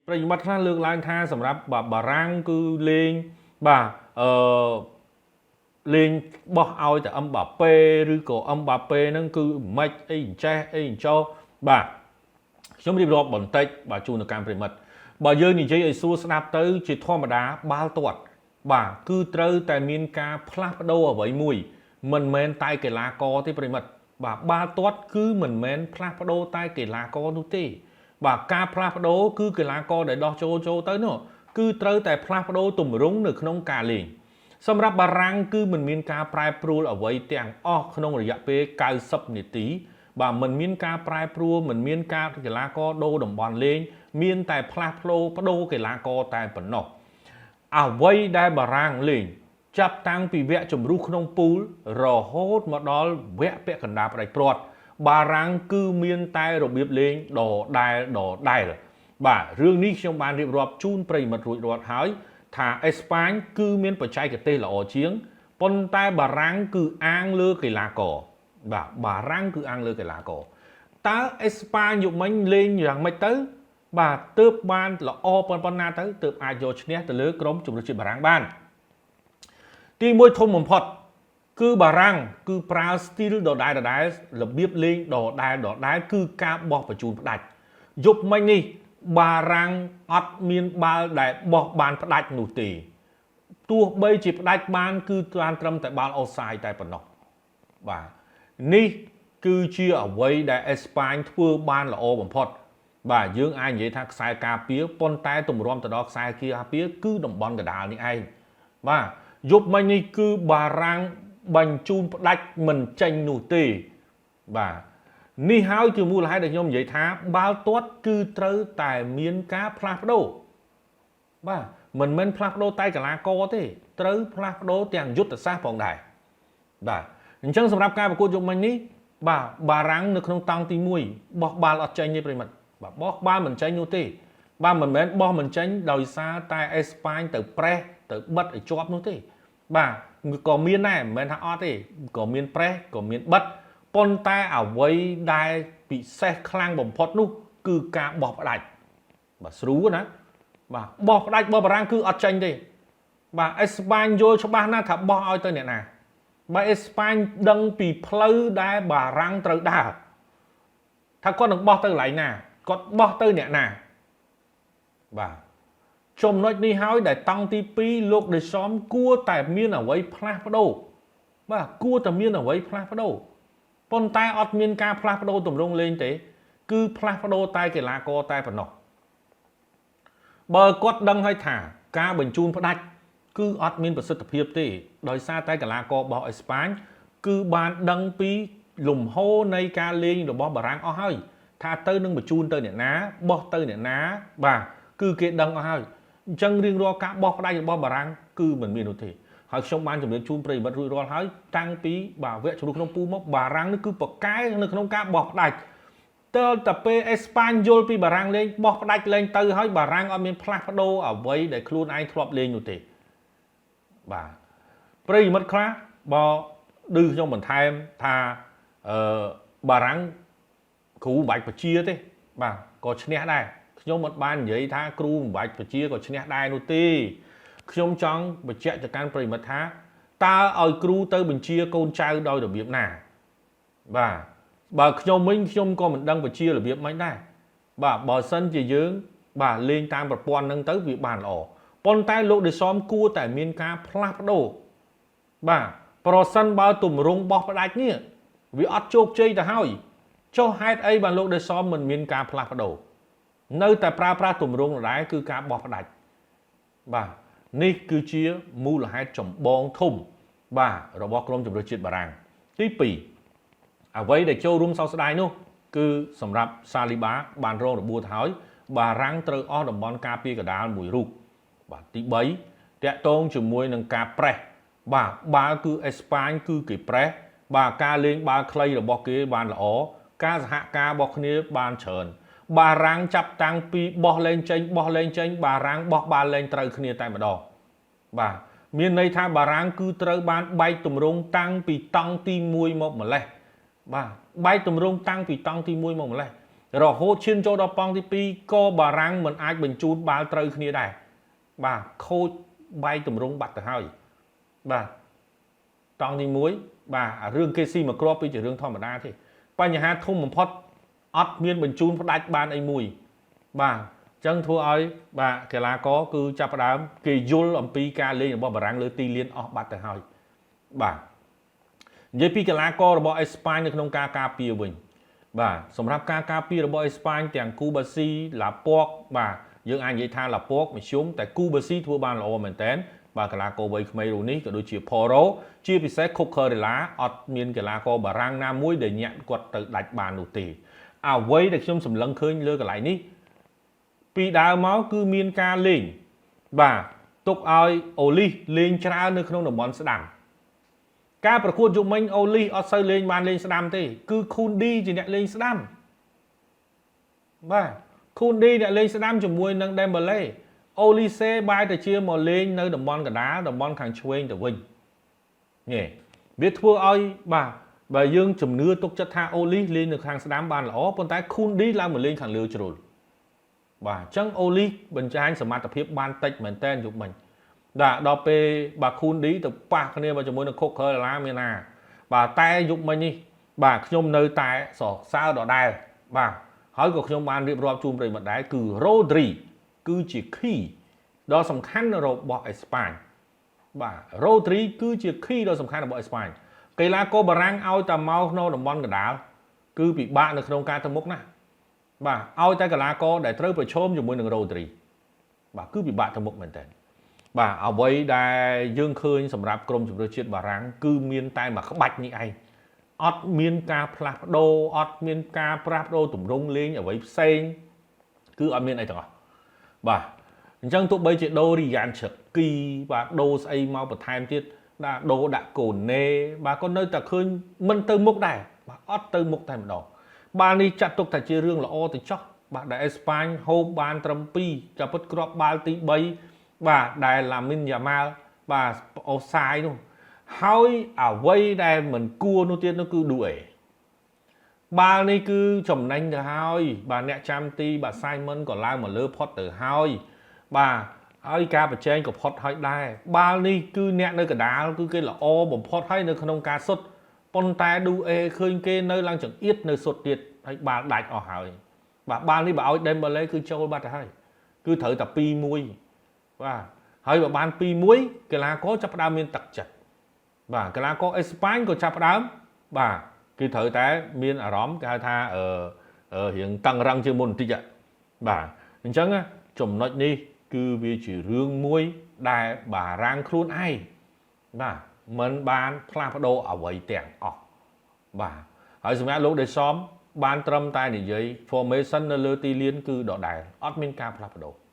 ប្រិយមិត្តខ្លះលើកឡើងថាសម្រាប់បារាំងគឺលេងបាទលេងបោះឲ្យតែអឹមបាប៉េឬក៏អឹមបាប៉េហ្នឹងគឺមិនអីចេះអីចោបាទខ្ញុំរៀបរាប់បន្តិចបាទជូនទៅកម្មប្រិយមិត្តបើយើងនិយាយឲ្យសួរស្ដាប់ទៅជាធម្មតាបាល់ទាត់បាទគឺត្រូវតែមានការផ្លាស់ប្ដូរអ្វីមួយមិនមែនតែកីឡាករទេប្រិយមិត្តបាទបាល់ទាត់គឺមិនមែនផ្លាស់ប្ដូរតែកីឡាករនោះទេបាទការផ្លាស់ប្ដូរគឺកីឡាករដែលដោះចូលទៅនោះគឺត្រូវតែផ្លាស់ប្ដូរទម្រង់នៅក្នុងការលេងសម្រាប់បារាំងគឺមិនមានការប្រែប្រួលអ្វីទាំងអស់ក្នុងរយៈពេល90នាទីបាទមិនមានការប្រែប្រួលមិនមានការកីឡាករដូរតំបន់លេងមានតែផ្លាស់ប្ដូរកីឡាករតែប៉ុណ្ណោះអ្វីដែលបារាំងលេងចាប់តាំងពីវគ្គជម្រុះក្នុងពូលរហូតមកដល់វគ្គពាក់កណ្ដាលផ្ដាច់ព្រាត់បារាំងគឺមានតែរបៀបលេងដដែលបាទរឿងនេះខ្ញុំបានរៀបរាប់ជូនប្រិយមិត្តរួចរាល់ហើយថាអេស្ប៉ាញគឺមានបច្ចេកទេសល្អជាងប៉ុន្តែបារាំងគឺអាងលើកីឡាករបាទបារាំងគឺអាងលើកីឡាករតើអេស្ប៉ាញយុគមិញលេងយ៉ាងម៉េចទៅបាទទើបបានល្អប៉ុណ្ណាទៅទើបអាចយកឈ្នះទៅលើក្រុមជម្រើសជាតិបារាំងបានទីមួយធំបំផុតគឺបារាំងគឺប្រើស្ទីលដដែលរបៀបលេងដដែលគឺការបោះបញ្ជូនផ្ដាច់យប់មិញនេះបារាំងអត់មានបាល់ដែលបោះបានផ្ដាច់នោះទេទោះបីជាផ្ដាច់បានគឺបានត្រឹមតែបាល់អូសាយតែប៉ុណ្ណោះបាទនេះគឺជាអ្វីដែលអេស្ប៉ាញធ្វើបានល្អបំផុតបាទយើងអាចនិយាយថាខ្សែការពារប៉ុន្តែទម្រាំទៅដល់ខ្សែការពារគឺតំបន់កណ្ដាលនេះឯងបាទយប់មិញនេះគឺបារាំងបញ្ជូនផ្ដាច់មិនចេញនោះទេបាទនេះហើយគឺមូលហេតុដែលខ្ញុំនិយាយថាបាល់ទាត់គឺត្រូវតែមានការផ្លាស់ប្ដូរបាទមិនមែនផ្លាស់ប្ដូរតែកីឡាករទេត្រូវផ្លាស់ប្ដូរទាំងយុទ្ធសាស្ត្រផងដែរបាទអញ្ចឹងសម្រាប់ការប្រកួតយប់មិញនេះបាទបារាំងនៅក្នុងតង់ទី1បោះបាល់អត់ចេញទេប្រិមិត្តបាទបោះបាល់មិនចេញនោះទេបាទមិនមែនបោះមិនចេញដោយសារតែអេស្ប៉ាញទៅប្រេសទៅបិទឲ្យជាប់នោះទេបាទក៏មានដែរមិនមែនថាអត់ទេក៏មានប្រេសក៏មានបិទប៉ុន្តែអ្វីដែលពិសេសខ្លាំងបំផុតនោះគឺការបោះផ្ដាច់បាទស្រួលណាបាទបោះផ្ដាច់បោះបារាំងគឺអត់ចេញទេបាទអេស្ប៉ាញយល់ច្បាស់ណាស់ថាបោះឲ្យទៅអ្នកណាបាទអេស្ប៉ាញដឹងពីផ្លូវដែលបារាំងត្រូវដើរថាគាត់នឹងបោះទៅកន្លែងណាគាត់បោះទៅអ្នកណាបាទចំណុចនេះហើយដែលតង់ទី2លោកដេសំគួរតែមានអ្វីផ្លាស់ប្ដូរបាទគួរតែមានអ្វីផ្លាស់ប្ដូរប៉ុន្តែអត់មានការផ្លាស់ប្ដូរទម្រង់លេងទេគឺផ្លាស់ប្ដូរតែកីឡាករតែប៉ុណ្ណោះបើគាត់ដឹងហើយថាការបញ្ជូនផ្ដាច់គឺអត់មានប្រសិទ្ធភាពទេដោយសារតែកីឡាករបោះអេស្ប៉ាញគឺបានដឹងពីលំហូរនៃការលេងរបស់បារាំងអស់ហើយថាទៅនឹងបញ្ជូនទៅអ្នកណាបោះទៅអ្នកណាបាទគឺគេដឹងអស់ហើយអញ្ចឹងរៀងរាល់ការបោះផ្ដាច់របស់បារាំងគឺមិនមាននោះទេហើយខ្ញុំបានជម្រាបជូនប្រិយមិត្តរួចរាល់ហើយតាំងពីវគ្គជម្រុះក្នុងពូមកបារាំងនេះគឺប្រកែកនៅក្នុងការបោះផ្ដាច់តើតែពេលអេស្ប៉ាញយល់ពីបារាំងលេងបោះផ្ដាច់លេងទៅហើយបារាំងអត់មានផ្លាស់ប្ដូរអ្វីដែលខ្លួនឯងធ្លាប់លេងនោះទេបាទប្រិយមិត្តខ្លះបើឌឺខ្ញុំបន្ថែមថាបារាំងគ្រូមិនបាច់បជាទេបាទក៏ឈ្នះដែរខ្ញុំមិនបាននិយាយថាគ្រូមិនបាច់បជាក៏ឈ្នះដែរនោះទេខ្ញុំចង់បញ្ជាក់ទៅកាន់ប្រិយមិត្តថាតើឲ្យគ្រូទៅបញ្ជាកូនចៅដោយរបៀបណាបាទបើខ្ញុំវិញខ្ញុំក៏មិនដឹងបញ្ជារបៀបម៉េចដែរបាទបើសិនជាយើងបាទលេងតាមប្រព័ន្ធហ្នឹងទៅវាបានល្អប៉ុន្តែលោកដេសំគួរតែមានការផ្លាស់ប្ដូរបាទប្រសិនបើទម្រង់បោះផ្ដាច់នេះវាអត់ជោគជ័យទៅហើយចុះហេតុអីបានលោកដេសំមិនមានការផ្លាស់ប្ដូរនៅតែប្រើប្រាស់ទម្រង់ដដែលគឺការបោះផ្ដាច់បាទនេះគឺជាមូលហេតុចម្បងធំបាទរបស់ក្រុមជម្រើសជាតិបារាំងទី2អ្វីដែលចូលរួមសោកស្ដាយនោះគឺសម្រាប់សាលីបាបានរងរបួសទៅហើយបារាំងត្រូវអស់តំបន់ការពារកណ្ដាលមួយរូបបាទទី3តាក់ទងជាមួយនឹងការប្រេសបាទបាល់គឺអេស្ប៉ាញគឺគេប្រេសបាទការលេងបាល់ខ្លីរបស់គេបានល្អការសហការរបស់គ្នាបានច្រើនបារាំងចាប់តាំងពីបោះលេងចេញបារាំងបោះបាល់លេងត្រូវគ្នាតែម្ដងបាទមានន័យថាបារាំងគឺត្រូវបានបែកទម្រង់តាំងពីតង់ទី1មកម្លេះបាទបែកទម្រង់តាំងពីតង់ទី1មកម្លេះ រហូតឈានចូលដល់ប៉ងទី2ក៏បារាំងមិនអាចបញ្ជូនបាល់ត្រូវគ្នាដែរបាទខូចបែកទម្រង់បាត់ទៅហើយបាទតង់ទី1បាទរឿងគេស៊ីមកគ្រាប់គឺជារឿងធម្មតាទេបញ្ហាធំបំផុតអត់មានបញ្ជូនផ្ដាច់បានអីមួយបាទអញ្ចឹងធ្វើឲ្យបាទកីឡាករគឺចាប់ផ្ដើមគេយល់អំពីការលេងរបស់បារាំងលើទីលានអស់បាត់ទៅហើយបាទនិយាយពីកីឡាកររបស់អេស្ប៉ាញនៅក្នុងការការពារវិញបាទសម្រាប់ការការពាររបស់អេស្ប៉ាញទាំងគូបាស៊ីឡាពកបាទយើងអាចនិយាយថាឡាពកមធ្យមតែគូបាស៊ីធ្វើបានល្អមែនតើបាទកីឡាករវ័យក្មេងរូនេះក៏ដូចជា Poro ជាពិសេស Cucurella អត់មានកីឡាករបារាំងណាមួយដែលញាក់គាត់ទៅដាច់បាននោះទេអ្វីដែលខ្ញុំសម្លឹងឃើញលើកន្លែងនេះពីដើមមកគឺមានការលេងបាទទុកឲ្យអូលីសលេងច្រើននៅក្នុងតំបន់ស្ដាំការប្រកួតយុមិញអូលីសអត់សូវលេងបានលេងស្ដាំទេគឺខូនឌីជាអ្នកលេងស្ដាំបាទខូនឌីអ្នកលេងស្ដាំជាមួយនឹងដេមបាឡេអូលីសេបែរទៅជាមកលេងនៅតំបន់កណ្ដាលតំបន់ខាងឆ្វេងទៅវិញនេះវាធ្វើឲ្យបាទបើយើងជំនឿទុកចិត្តថាអូលីសលេងនៅខាងស្ដាំបានល្អប៉ុន្តែខូនឌីឡើងមកលេងខាងលើជ្រុលបាទអញ្ចឹងអូលីសបញ្ចាញសមត្ថភាពបានតិចមែនតើយុគមិញដល់ពេលបាទខូនឌីទៅប៉ះគ្នាជាមួយនឹងខុកខើឡាមានណាបាទតែយុគមិញនេះបាទខ្ញុំនៅតែសរសើរដដែលបាទហើយក៏ខ្ញុំបានរៀបរាប់ជូនប្រិយមិត្តដែរគឺរ៉ូឌ្រីគឺជា key ដ៏សំខាន់របស់អេស្ប៉ាញបាទរ៉ូឌ្រីគឺជា key ដ៏សំខាន់របស់អេស្ប៉ាញកីឡាករបារាំងឲ្យតែមកក្នុងតំបន់កណ្ដាលគឺពិបាកនៅក្នុងការទៅមុខណាបាទឲ្យតែកីឡាករដែលត្រូវប្រឈមជាមួយនឹងរ៉ូឌ្រីបាទគឺពិបាកទៅមុខមែនតើបាទអ្វីដែលយើងឃើញសម្រាប់ក្រុមជម្រើសជាតិបារាំងគឺមានតែមួយក្បាច់នេះឯងអត់មានការផ្លាស់ប្ដូរអត់មានការផ្លាស់ប្ដូរទម្រង់លេងអ្វីផ្សេងគឺអត់មានអីទាំងអស់បាទអញ្ចឹងទោះបីជាដូររីយ៉ានឆឹកគីបាទដូរស្អីមកបន្ថែមទៀតដូរដាក់កូណេបាទក៏នៅតែឃើញមិនទៅមុខដែរបាទអត់ទៅមុខតែម្ដងបាល់នេះចាត់ទុកថាជារឿងល្អទៅចោះបាទដែលអេស្ប៉ាញហូបបានត្រឹម2ចាប់ពិតគ្រាប់បាល់ទី3បាទដែលឡាមីនយ៉ាម៉ាល់បាទអូសាយនោះហើយអ្វីដែលមិនគួរនោះទៀតនោះគឺឌូអេបាល់នេះគឺចំណេញទៅហើយបាទអ្នកចាំទីបាទ Simon ក៏ឡើងមកលើផុតទៅហើយបាទហើយការប្រជែងក៏ផុតហើយដែរបាល់នេះគឺអ្នកនៅកណ្ដាលគឺគេល្អបំផុតហើយនៅក្នុងការសុទ្ធប៉ុន្តែឌូអេឃើញគេនៅឡើងចង្អៀតនៅសុទ្ធទៀតហើយបាល់ដាច់អស់ហើយបាទបាល់នេះបើឲ្យដេមបាឡេគឺចូលបាត់ទៅហើយគឺត្រូវតែ2-1បាទហើយបើបាន2-1កីឡាករចាប់ផ្ដើមមានទឹកចិត្តបាទកីឡាករអេស្ប៉ាញក៏ចាប់ផ្ដើមបាទគឺត្រូវតែមានអារម្មណ៍គេហៅថារៀងតឹងរឹងជាងមុនបន្តិចបាទអញ្ចឹងចំណុចនេះគឺវាជារឿងមួយដែលបារាំងខ្លួនឯងបាទមិនបានផ្លាស់ប្ដូរអ្វីទាំងអស់បាទហើយសម្រាប់លោកដេសំបានត្រឹមតែនិយាយ formation នៅលើទីលានគឺដដែលអត់មានការផ្លាស់ប្ដូរ